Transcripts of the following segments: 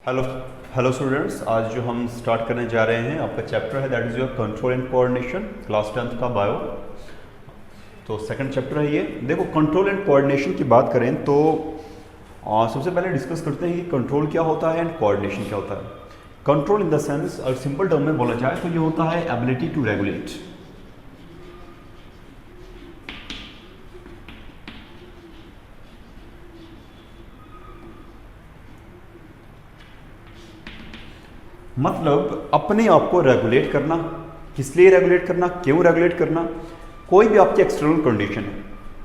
Hello hello students, आज जो हम स्टार्ट करने जा रहे हैं आपका चैप्टर है that is your control and coordination, class 10th का बायो। तो सेकंड चैप्टर है ये। देखो, कंट्रोल एंड कोऑर्डिनेशन की बात करें तो सबसे पहले डिस्कस करते हैं कि कंट्रोल क्या होता है एंड कोऑर्डिनेशन क्या होता है। कंट्रोल इन द सेंस, अगर सिंपल टर्म में बोला जाए तो ये होता है एबिलिटी टू रेगुलेट। मतलब अपने आप को रेगुलेट करना। किस लिए रेगुलेट करना, क्यों रेगुलेट करना? कोई भी आपकी एक्सटर्नल कंडीशन है,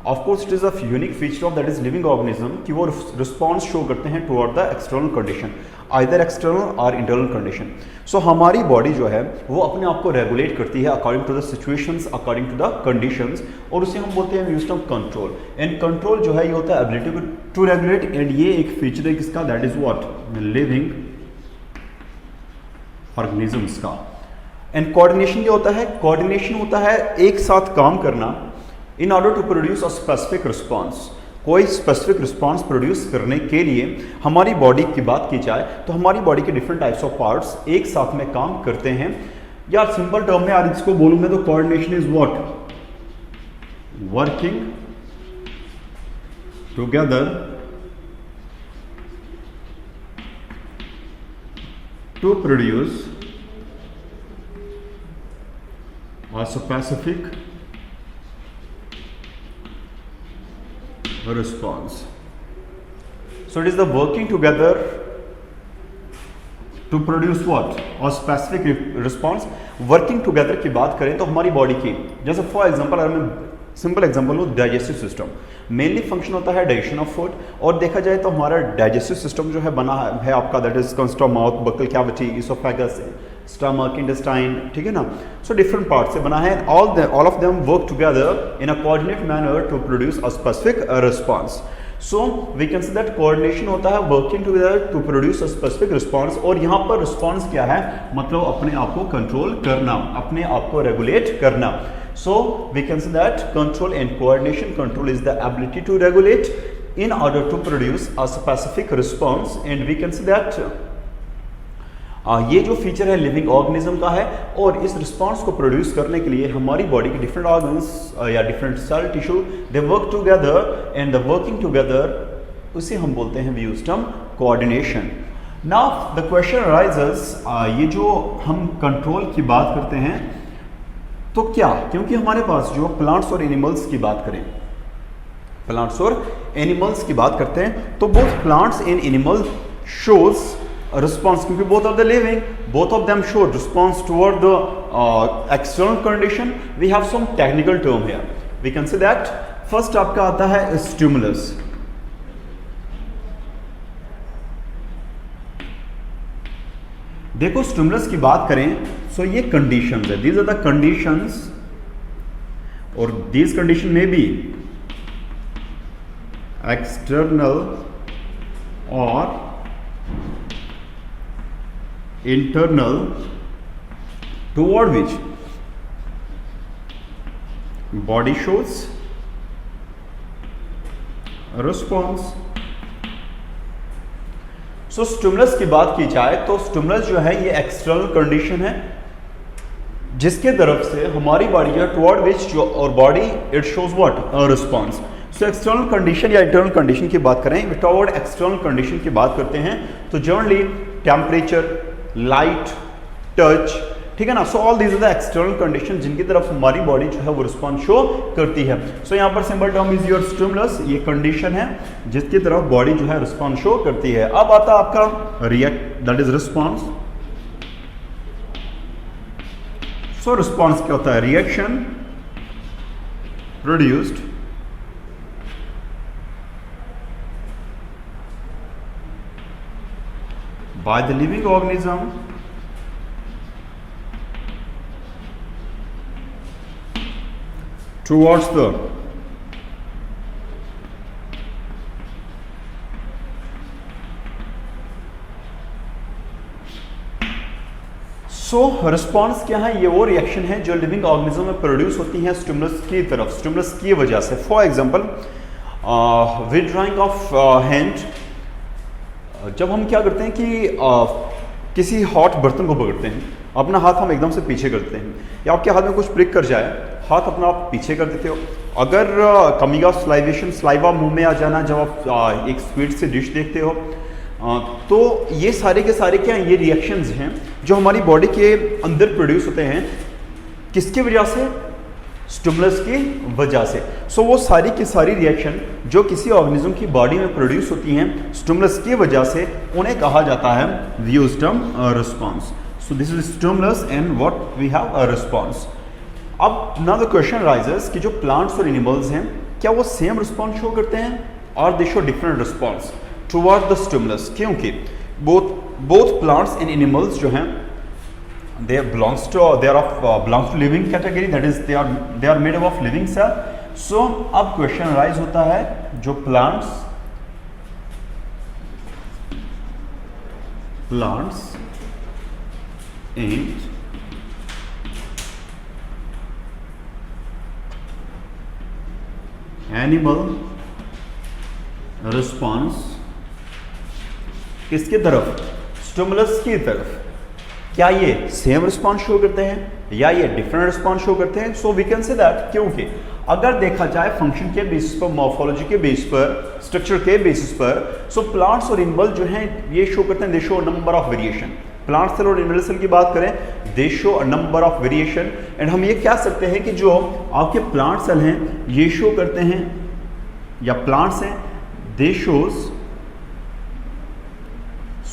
of course it is a unique feature of that is living organism कि वो रिस्पॉन्स शो करते हैं toward the external condition, either external और इंटरनल कंडीशन। सो हमारी बॉडी जो है वो अपने आप को रेगुलेट करती है according to the situations, according to the conditions, और उसे हम बोलते हैं use of control. And control जो है ये होता है एबिलिटी टू रेगुलेट, एंड ये एक फीचर है किसका, that is what, living organisms का। एंड कोऑर्डिनेशन क्या होता है? कोऑर्डिनेशन होता है एक साथ काम करना in order to produce a specific response. कोई स्पेसिफिक रिस्पॉन्स प्रोड्यूस करने के लिए हमारी बॉडी की बात की जाए तो हमारी बॉडी के डिफरेंट टाइप्स ऑफ पार्ट्स एक साथ में काम करते हैं। या सिंपल टर्म में आज इसको बोलूं मैं तो coordination is what, working together to produce a specific response. So it is the working together to produce what? A specific response. Working together की बात करें तो हमारी बॉडी की, जैसे फॉर एग्जांपल अगर मैं सिंपल एग्जांपल लो, डाइजेस्टिव सिस्टम मेनली फंक्शन होता है डाइजेशन ऑफ फूड। और देखा जाए तो हमारा डाइजेस्टिव सिस्टम जो है बना है आपका, that is consist of mouth, buccal cavity, oesophagus, stomach, intestine, ठीक है ना। सो डिफरेंट पार्ट से बना है, all of them work together in a coordinate manner to produce a specific response. So we can say that coordination होता है working together to produce a specific response. और यहाँ पर रिस्पॉन्स क्या है, मतलब अपने आप को कंट्रोल करना, अपने आप को रेगुलेट करना। So we can say that control and coordination. Control is the ability to regulate in order to produce a specific response, and we can say that ये जो फीचर है लिविंग ऑर्गेनिज्म का है। और इस रिस्पॉन्स को produce करने के लिए हमारी बॉडी के डिफरेंट ऑर्गन्स या different cell tissue they work together, and the working together उसे हम बोलते हैं we use term coordination. Now the question arises, ये जो हम कंट्रोल की बात करते हैं तो क्या, क्योंकि हमारे पास जो प्लांट्स और एनिमल्स की बात करें, प्लांट्स और एनिमल्स की बात करते हैं तो both plants and animal shows response, क्योंकि both of the living, both of them show response toward the external condition. We have some technical term here, we can say that first आपका आता है stimulus. देखो, stimulus की बात करें सो ये conditions है, दीज आर द कंडीशंस, और दीज कंडीशन में भी एक्सटर्नल और internal toward which body shows response. So stimulus की बात की जाए तो स्टिमुलस जो है ये एक्सटर्नल कंडीशन है जिसके तरफ से हमारी बॉडी जो टुवर्ड विच जो और body it shows what, a response. So external condition या इंटरनल कंडीशन की बात करें, टुवर्ड एक्सटर्नल कंडीशन की बात करते हैं तो जनरली टेम्परेचर, लाइट, टच, ठीक है ना। So all these are the external condition जिनकी तरफ हमारी बॉडी जो है वो रिस्पॉन्स शो करती है। सो यहाँ पर simple term is your stimulus, ये कंडीशन है जिसकी तरफ बॉडी जो है रिस्पॉन्स शो करती है। अब आता है आपका react, that is response. So response क्या होता है? Reaction produced by the living organism towards the response क्या है? ये वो रिएक्शन है जो लिविंग ऑर्गेनिज्म में प्रोड्यूस होती है स्टिमुलस की तरफ, स्टिमुलस की वजह से। For example withdrawing of hand जब हम क्या करते हैं कि किसी हॉट बर्तन को पकड़ते हैं, अपना हाथ हम एकदम से पीछे करते हैं, या आपके हाथ में कुछ प्रिक कर जाए, हाथ अपना आप पीछे कर देते हो। अगर कमिंग ऑफ स्लाइवेशन, स्लाइवा मुंह में आ जाना जब आप एक स्वीट से डिश देखते हो, तो ये सारे के सारे क्या हैं, ये रिएक्शंस हैं जो हमारी बॉडी के अंदर प्रोड्यूस होते हैं। किसकी वजह से? स्टिमुलस की वजह से। सो वो सारी की सारी रिएक्शन जो किसी ऑर्गेनिज्म की बॉडी में प्रोड्यूस होती हैं स्टिमुलस की वजह से, उन्हें कहा जाता है व्यूस्टम response. So this is stimulus and what we have a response. अब नाउ द क्वेश्चन राइजेस कि जो प्लांट्स और एनिमल्स हैं, क्या वो सेम रिस्पॉन्स शो करते हैं और दे show different response toward the stimulus? क्योंकि बोथ प्लांट्स एंड एनिमल्स जो हैं they belongs to living category, that is they are made up of living cell. So अब क्वेश्चन राइज होता है, जो प्लांट्स एंड एनिमल रिस्पॉन्स किसकी तरफ? Stimulus की तरफ। क्या ये सेम रिस्पॉन्स शो करते हैं या ये डिफरेंट रिस्पॉन्स शो करते हैं? So we can say that, क्योंकि अगर देखा जाए फंक्शन के बेसिस पर, मॉर्फोलॉजी के बेसिस पर, स्ट्रक्चर के बेसिस पर, सो प्लांट्स और एनिमल जो हैं ये शो करते हैं, they show number of variation. Plant cell और एनिमल सेल की बात करें, they show a number of variation. And हम ये कह सकते हैं कि जो आपके प्लांट सेल हैं ये शो करते हैं, या प्लांट्स हैं, दे shows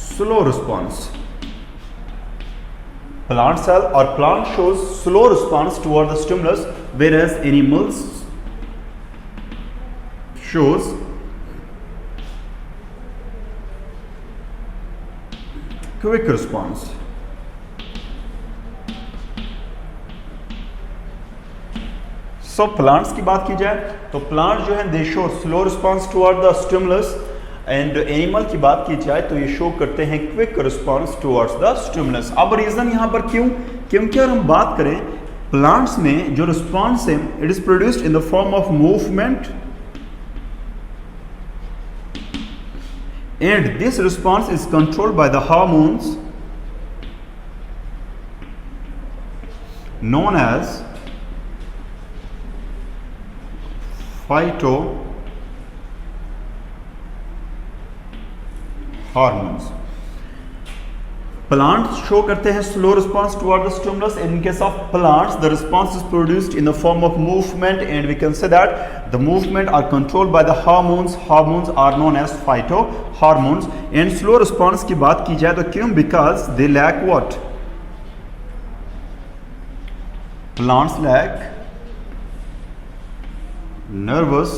slow response. Plant cell or plant shows slow response toward the stimulus, whereas animals shows quick response. So plants की बात की जाए तो plant जो है they show slow response toward the stimulus, and animal की बात की जाए तो ये शो करते हैं quick response towards the stimulus. अब रीजन यहां पर क्यों? क्योंकि अगर हम बात करें प्लांट्स में जो रिस्पॉन्स है, it is produced in the form of movement, and this response is controlled by the hormones known as phytohormones. Plants show करते हैं slow response toward the stimulus. In case of plants, the response is produced in the form of movement, and we can say that the movement are controlled by the hormones. Hormones are known as phytohormones. And slow response की बात की जाए तो क्यों? Because they lack what? Plants lack nervous,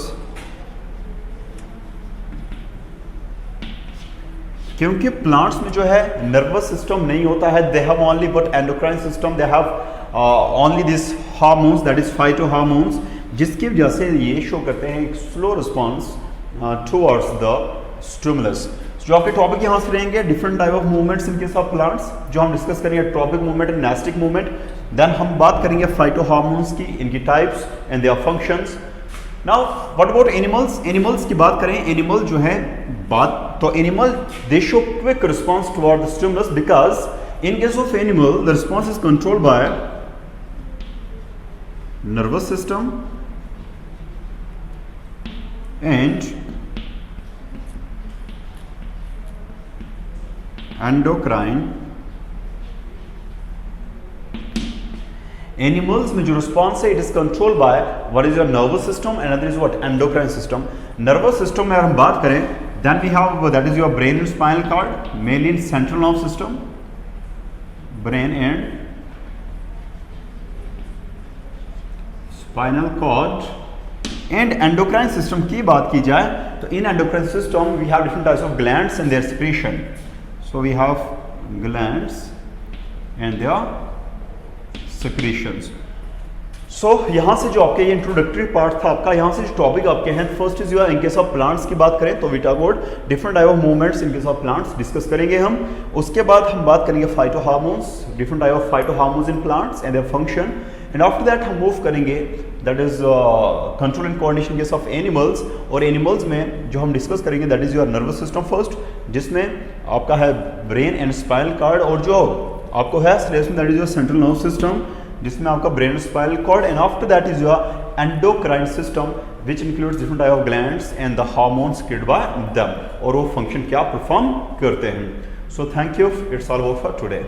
क्योंकि plants में जो है नर्वस सिस्टम नहीं होता है, they have only but endocrine system, they have only this hormones, that is phytohormones, जिसकी वजह से ये शो करते हैं एक slow response towards the stimulus. जो आपके टॉपिक यहाँ से रहेंगे different type of movements in case of plants, जो हम डिस्कस करेंगे tropic movement and nastic movement. Then हम बात करेंगे फाइटोहार्मोन्स की, इनकी types and their functions. Now what about animals? Animals की बात करें, एनिमल जो है तो animal they show quick response toward the stimulus, because in case of animal the response is controlled by nervous system and endocrine. Animals में जो response है it is controlled by what is your nervous system and other is what? Endocrine system. Nervous system में अगर हम बात करें, then we have that is your brain and spinal cord, mainly in central nerve system, brain and spinal cord. And endocrine system की बात की जाए तो in endocrine system we have different types of glands and their secretion. So we have glands and their secretions. So यहाँ से जो आपके ये इंट्रोडक्टरी पार्ट था आपका, यहाँ से जो टॉपिक आपके हैं, first is your in case of plants की बात करें तो we talk about different type of movements in case of plants discuss करेंगे हम। उसके बाद हम बात करेंगे phytohormones, different type of phytohormones in plants and their function. And after that हम मूव करेंगे that is control and coordination case of animals. और एनिमल्स में जो हम डिस्कस करेंगे that is your nervous system first, जिसमें आपका है ब्रेन एंड स्पाइनल कॉर्ड, और जो आपको है सिलेबस में that is your central nerve system, जिसमें आपका brain spinal cord, and after that is your endocrine system which includes different type of glands and the hormones created by them, और वो function क्या परफॉर्म करते हैं। So thank you, it's all over for today.